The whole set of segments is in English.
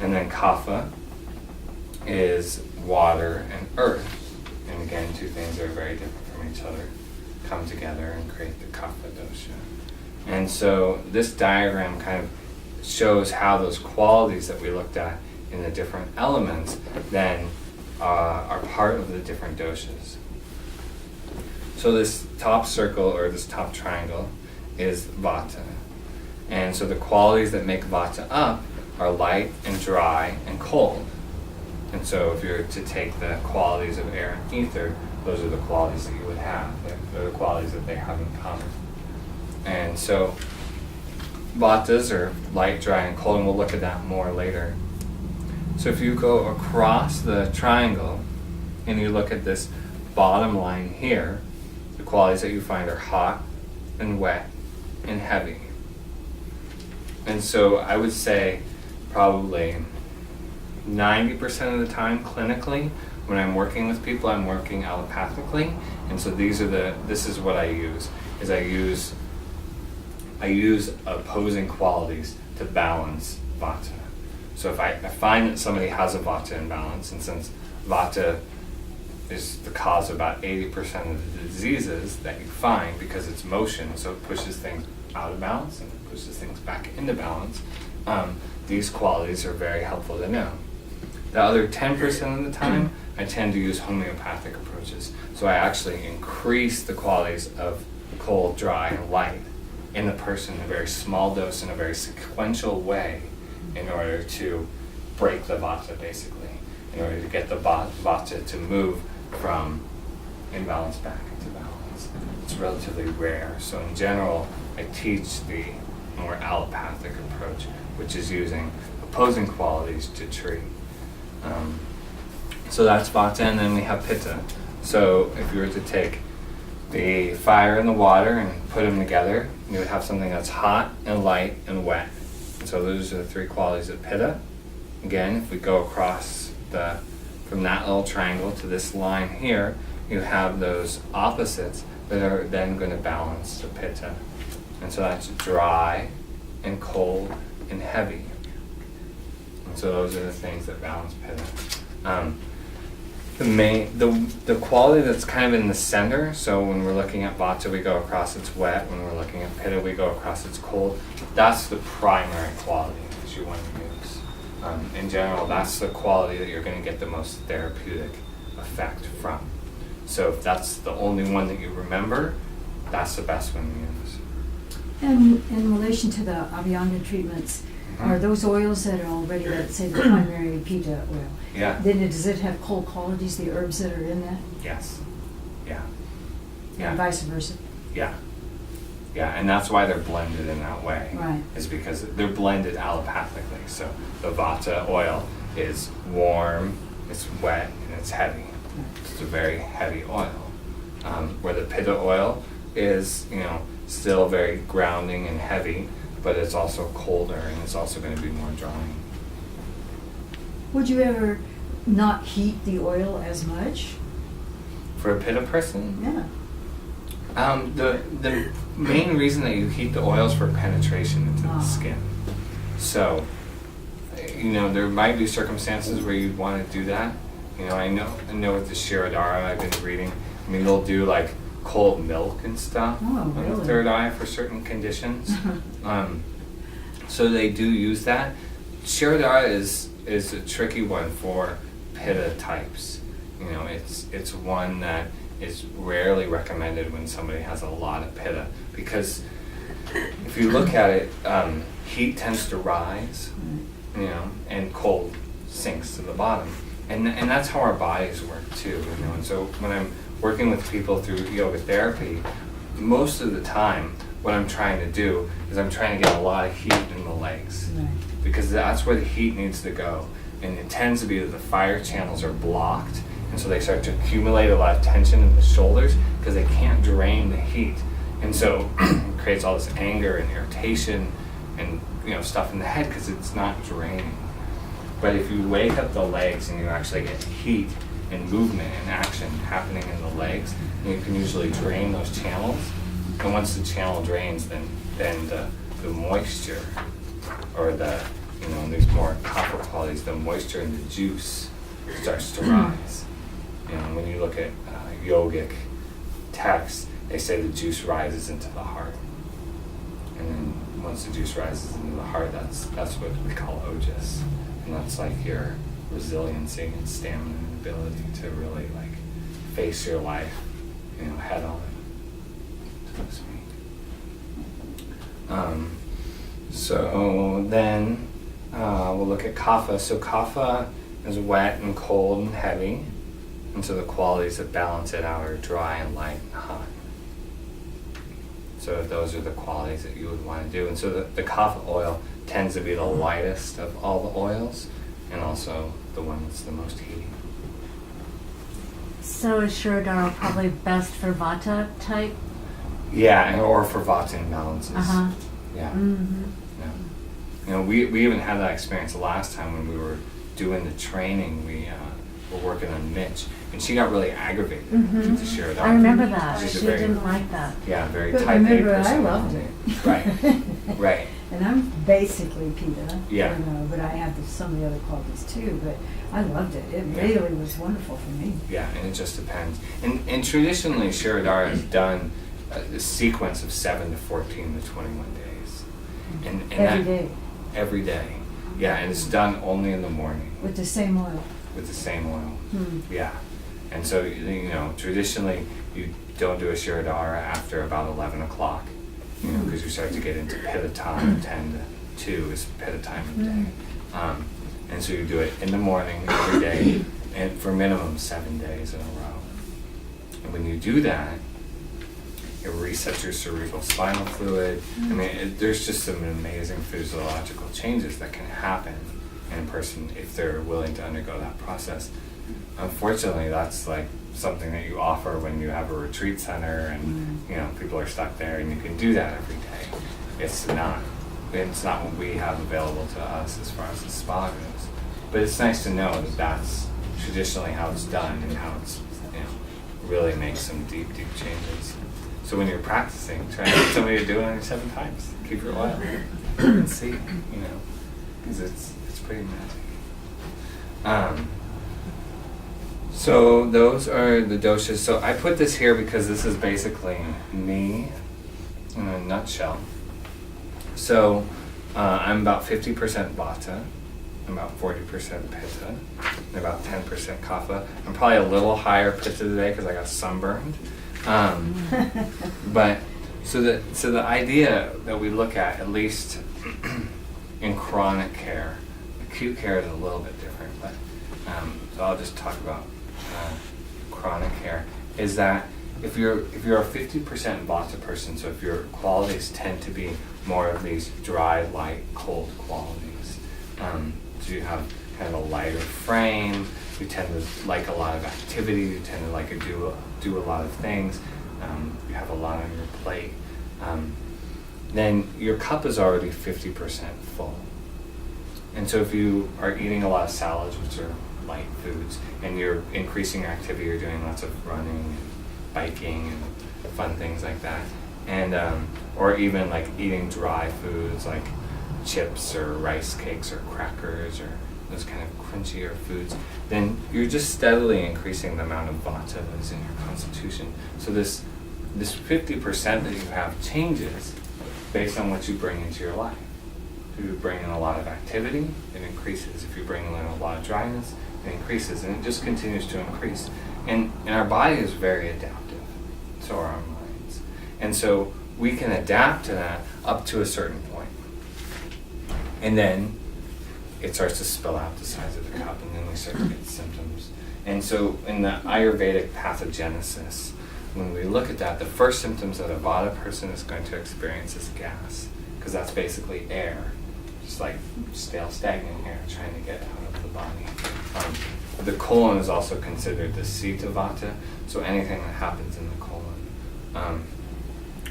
And then kapha is water and earth. And again, two things that are very different from each other come together and create the kapha dosha. And so this diagram kind of shows how those qualities that we looked at in the different elements then are part of the different doshas. So this top circle or this top triangle is vata. And so the qualities that make vata up are light and dry and cold. And so if you're to take the qualities of air and ether, those are the qualities that you would have. They're the qualities that they have in common. And so vatas are light, dry, and cold, and we'll look at that more later. So if you go across the triangle and you look at this bottom line here, the qualities that you find are hot and wet and heavy. And so I would say probably 90% of the time clinically, when I'm working with people, I'm working allopathically. And so this is what I use, is I use opposing qualities to balance vata. So if I find that somebody has a vata imbalance, and since vata is the cause of about 80% of the diseases that you find because it's motion, so it pushes things out of balance and it pushes things back into balance, these qualities are very helpful to know. The other 10% of the time, I tend to use homeopathic approaches. So I actually increase the qualities of cold, dry, and light in the person in a very small dose, in a very sequential way, in order to break the vata, basically, in order to get the vata to move from imbalance back into balance. It's relatively rare. So in general, I teach the more allopathic approach, which is using opposing qualities to treat. So that's vata, and then we have pitta. So if you were to take the fire and the water and put them together, you would have something that's hot and light and wet. And so those are the three qualities of pitta. Again, if we go across from that little triangle to this line here, you have those opposites that are then going to balance the pitta. And so that's dry and cold and heavy. And so those are the things that balance pitta. The quality that's kind of in the center, so when we're looking at vata, we go across it's wet. When we're looking at pitta, we go across it's cold. That's the primary quality that you want to use. In general, that's the quality that you're going to get the most therapeutic effect from. So if that's the only one that you remember, that's the best one to use. And in relation to the Abhyanga treatments, are those oils that are already, let's say, the primary pitta oil? Yeah. Then does it have cold qualities, the herbs that are in that? Yes. Yeah. And vice versa? Yeah. Yeah, and that's why they're blended in that way. Right. Is because they're blended allopathically. So the vata oil is warm, it's wet, and it's heavy. Right. It's a very heavy oil. Where the pitta oil is, still very grounding and heavy, but it's also colder and it's also going to be more drying. Would you ever not heat the oil as much? For a pitta person? Yeah. The main reason that you heat the oils for penetration into the skin. So, there might be circumstances where you'd want to do that. I know with the Shirodara I've been reading, they'll do like cold milk and stuff on the third eye for certain conditions. So they do use that. Shirodara is a tricky one for pitta types. It's one that is rarely recommended when somebody has a lot of pitta, because if you look at it, heat tends to rise, and cold sinks to the bottom. And that's how our bodies work too, And so when I'm working with people through yoga therapy, most of the time what I'm trying to do is I'm trying to get a lot of heat in the legs. Right. Because that's where the heat needs to go. And it tends to be that the fire channels are blocked, and so they start to accumulate a lot of tension in the shoulders because they can't drain the heat. And so it creates all this anger and irritation and stuff in the head because it's not draining. But if you wake up the legs and you actually get heat and movement and action happening in the legs, and you can usually drain those channels. And once the channel drains, then the moisture or the these more copper qualities, the moisture in the juice starts to rise. You know, when you look at yogic texts, they say the juice rises into the heart. And then once the juice rises into the heart, that's what we call ojas. And that's like your resiliency and stamina and ability to really like face your life, you know, head on. So to speak. So then we'll look at kapha. So kapha is wet and cold and heavy. And so the qualities that balance it out are dry and light and hot. So those are the qualities that you would want to do. And so the kapha oil tends to be the lightest of all the oils, and also the one that's the most heating. So is Shirodara probably best for Vata type? Yeah, or for Vata imbalances. Uh-huh. Yeah. Mm-hmm. Yeah. You know, we even had that experience the last time when we were doing the training. We were working on Mitch, and she got really aggravated Mm-hmm. with the Shirodara. I remember that. She's She a very, didn't like that. yeah, very But type A remember, I personality. loved it. Right. Right. And I'm basically Pitta, Yeah. you know, but I have some of the other qualities too. But I loved it. It Yeah. really was wonderful for me. Yeah, and it just depends. And traditionally, Shirodara is done a sequence of 7 to 14 to 21 days. And Every that, day Every day. Yeah, and it's done only in the morning with the same oil. with the same oil. Hmm. Yeah. And so, you know, traditionally, you don't do a Shirodara after about 11 o'clock, you know, because you start to get into Pitta time. 10 to 2 is Pitta time of day. And so you do it in the morning every day, and for minimum 7 days in a row. And when you do that, it resets your cerebral spinal fluid. I mean, there's just some amazing physiological changes that can happen in a person if they're willing to undergo that process. Unfortunately, that's like something that you offer when you have a retreat center and you know people are stuck there, and you can do that every day. It's not what we have available to us as far as the spa goes. But it's nice to know that that's traditionally how it's done and how it's, you know, really makes some deep changes. So when you're practicing, try to get somebody to do it only 7 times. Keep your oil and see, you know, because it's pretty magic. So those are the doshas. So I put this here because this is basically me in a nutshell. So I'm about 50% Vata, I'm about 40% Pitta, and about 10% Kapha. I'm probably a little higher Pitta today because I got sunburned. But so the idea that we look at least in chronic care, acute care is a little bit different, but so I'll just talk about chronic care, is that if you're a 50% Vata person, so if your qualities tend to be more of these dry, light, cold qualities, so you have kind of a lighter frame, you tend to like a lot of activity, you tend to like to do a lot of things, you have a lot on your plate, then your cup is already 50% full. And so if you are eating a lot of salads, which are light foods, and you're increasing your activity, you're doing lots of running and biking and fun things like that, and or even like eating dry foods like chips or rice cakes or crackers or those kind of crunchier foods, then you're just steadily increasing the amount of Vata that is in your constitution. So this 50% that you have changes based on what you bring into your life. If you bring in a lot of activity, it increases. If you bring in a lot of dryness, it increases, and it just continues to increase. And our body is very adaptive, so are our minds. And so we can adapt to that up to a certain point. And then it starts to spill out the size of the cup, and then we start to get symptoms. And so in the Ayurvedic pathogenesis, when we look at that, the first symptoms that a Vata person is going to experience is gas, because that's basically air, just like stale, stagnant air trying to get out of the body. The colon is also considered the seat of Vata, so anything that happens in the colon.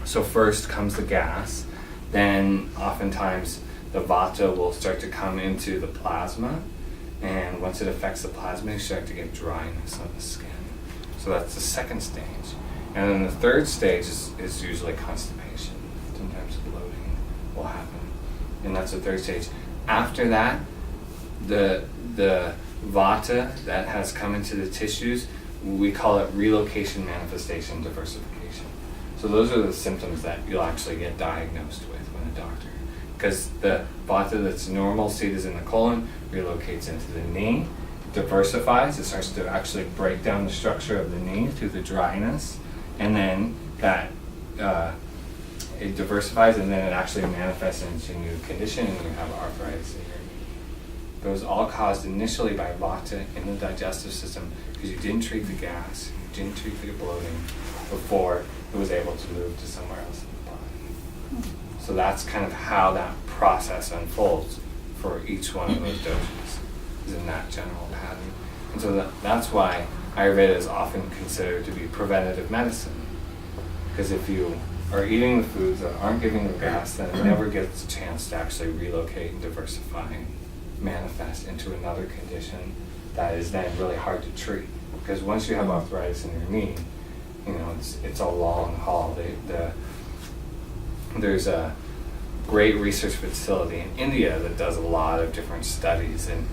So first comes the gas, then oftentimes the Vata will start to come into the plasma, and once it affects the plasma, you start to get dryness on the skin. So that's the second stage. And then the third stage is usually constipation. Sometimes bloating will happen, and that's the third stage. After that, the vata that has come into the tissues, we call it relocation, manifestation, diversification. So those are the symptoms that you'll actually get diagnosed with when a doctor, because the vata that's normal seated in the colon relocates into the knee, diversifies, it starts to actually break down the structure of the knee through the dryness, and then that it diversifies, and then it actually manifests into a new condition, and you have arthritis in your knee. But it was all caused initially by vata in the digestive system because you didn't treat the gas, you didn't treat the bloating before it was able to move to somewhere else in the body. So that's kind of how that process unfolds for each one of those doshas, is in that general pattern. And so that's why Ayurveda is often considered to be preventative medicine. Because if you are eating the foods that aren't giving the gas, then it never gets a chance to actually relocate and diversify and manifest into another condition that is then really hard to treat. Because once you have arthritis in your knee, it's a long haul. There's a great research facility in India that does a lot of different studies, and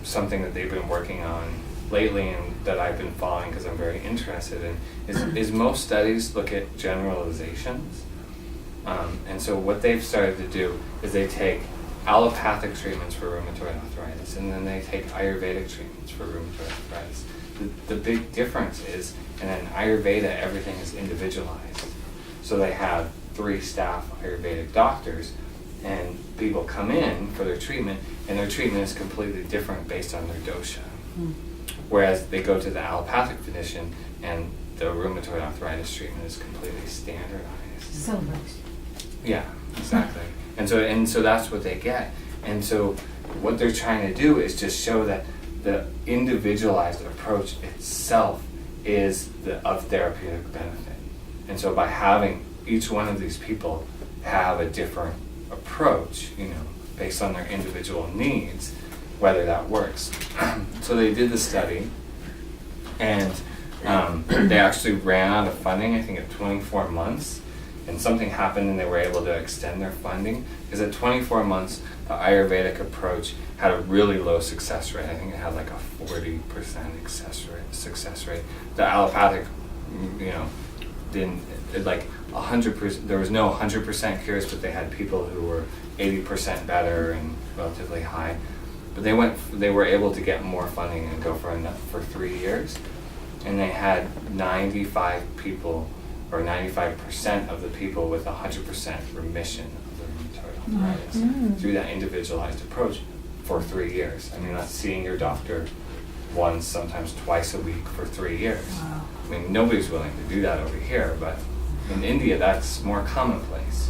something that they've been working on lately and that I've been following because I'm very interested in is most studies look at generalizations. And so what they've started to do is they take allopathic treatments for rheumatoid arthritis, and then they take Ayurvedic treatments for rheumatoid arthritis. The big difference is, in Ayurveda, everything is individualized. So they have 3 staff Ayurvedic doctors, and people come in for their treatment, and their treatment is completely different based on their dosha. Whereas they go to the allopathic physician, and the rheumatoid arthritis treatment is completely standardized. Celebrates. Yeah, exactly. And so that's what they get. And so what they're trying to do is just show that the individualized approach itself is of therapeutic benefit. And so by having each one of these people have a different approach, based on their individual needs, whether that works. So they did the study, and they actually ran out of funding, I think at 24 months, and something happened and they were able to extend their funding, because at 24 months, the Ayurvedic approach had a really low success rate. I think it had like a 40% success rate. The allopathic, didn't, like 100%, there was no 100% cures, but they had people who were 80% better and relatively high. But they were able to get more funding and go for 3 years. And they had 95 people, or 95% of the people with 100% remission of the rheumatoid arthritis through that individualized approach for 3 years. I mean, that's seeing your doctor once, sometimes twice a week for 3 years. Wow. I mean, nobody's willing to do that over here, but in India, that's more commonplace.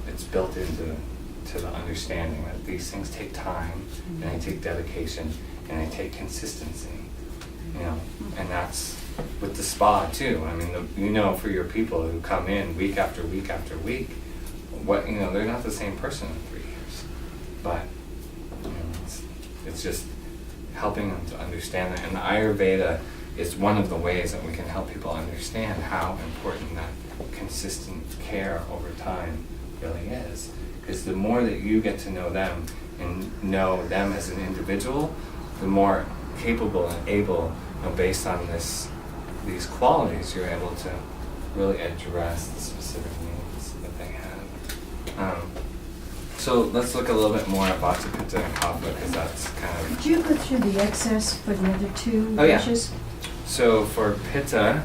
It's built into the understanding that these things take time, and they take dedication, and they take consistency. And that's with the spa too. I mean, for your people who come in week after week after week, they're not the same person in 3 years. But it's just helping them to understand that. And Ayurveda is one of the ways that we can help people understand how important that consistent care over time really is. Because the more that you get to know them and know them as an individual, the more capable and able, based on these qualities, you're able to really address the specific needs that they have. So let's look a little bit more at Vata, Pitta, and Kapha, because that's kind of... Could you go through the excess for the other 2 Oh, yeah. dishes? So for Pitta,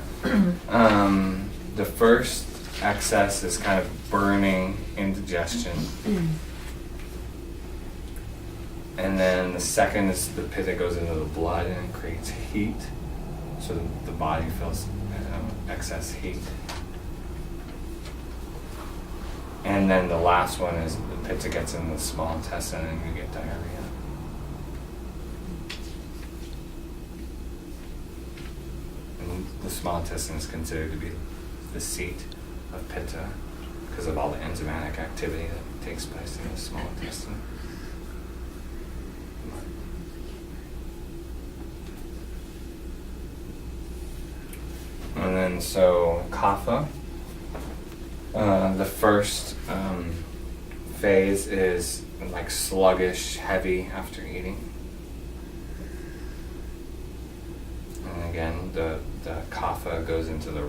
the first excess is kind of burning, indigestion. And then the second is the Pitta goes into the blood and it creates heat. So the body feels excess heat. And then the last one is the Pitta gets in the small intestine and you get diarrhea. And the small intestine is considered to be the seat of Pitta because of all the enzymatic activity that takes place in the small intestine. And then so Kapha, the first phase is like sluggish, heavy after eating. And again, the kapha goes into the